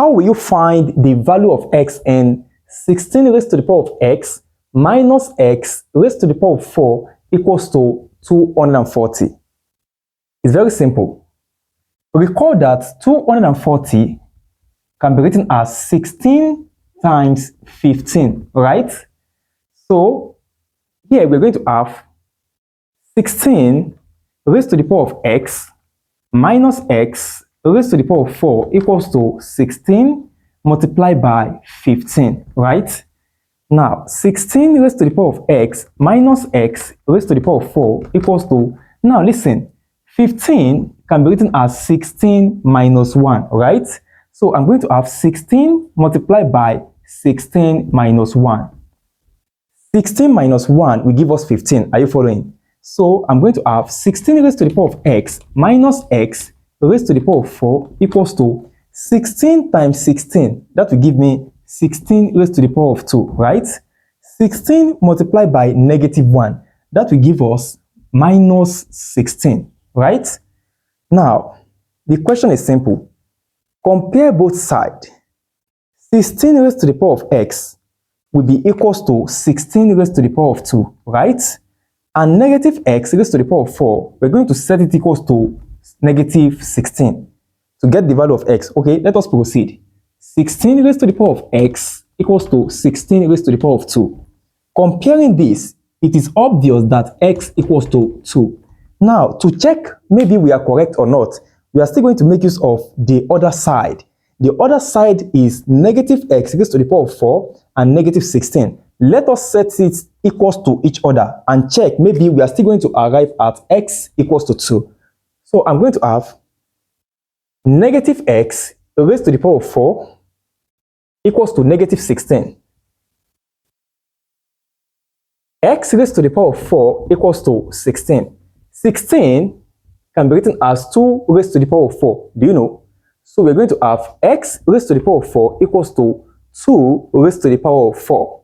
how will you find the value of x in 16 raised to the power of x minus x raised to the power of 4 equals to 240? It's very simple. Recall that 240 can be written as 16 times 15, right? So here we're going to have 16 raised to the power of x minus x raised to the power of 4 equals to 16 multiplied by 15, right? Now, 16 raised to the power of x minus x raised to the power of 4 equals to, now listen, 15 can be written as 16 minus 1, right? So I'm going to have 16 multiplied by 16 minus 1. 16 minus 1 will give us 15. Are you following? So I'm going to have 16 raised to the power of x minus x raised to the power of 4 equals to 16 times 16. That will give me 16 raised to the power of 2, right? 16 multiplied by negative 1. That will give us minus 16, right? Now, the question is simple. Compare both sides. 16 raised to the power of x will be equals to 16 raised to the power of 2, right? And negative x raised to the power of 4, we're going to set it equals to negative 16 to get the value of x. Okay, let us proceed. 16 raised to the power of x equals to 16 raised to the power of 2. Comparing this, it is obvious that x equals to 2. Now, to check maybe we are correct or not, we are still going to make use of the other side. The other side is negative x raised to the power of 4 and negative 16. Let us set it equals to each other and check maybe we are still going to arrive at x equals to 2. So I'm going to have negative x raised to the power of 4 equals to negative 16. X raised to the power of 4 equals to 16. 16 can be written as 2 raised to the power of 4. Do you know? So we're going to have x raised to the power of 4 equals to 2 raised to the power of 4.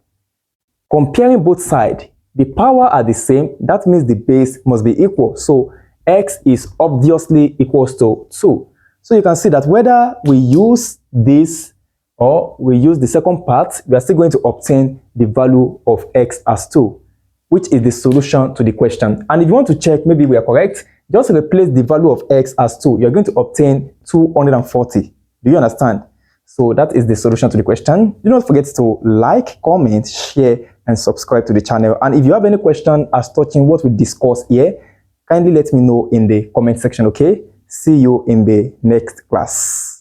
Comparing both sides, the power are the same. That means the base must be equal. So x is obviously equals to 2. So you can see that whether we use this or we use the second part, we are still going to obtain the value of x as 2, which is the solution to the question. And if you want to check maybe we are correct, just replace the value of x as 2. You're going to obtain 240. Do you understand? So that is the solution to the question. Do not forget to like, comment, share, and subscribe to the channel. And if you have any question as touching what we discuss here, kindly let me know in the comment section, okay? See you in the next class.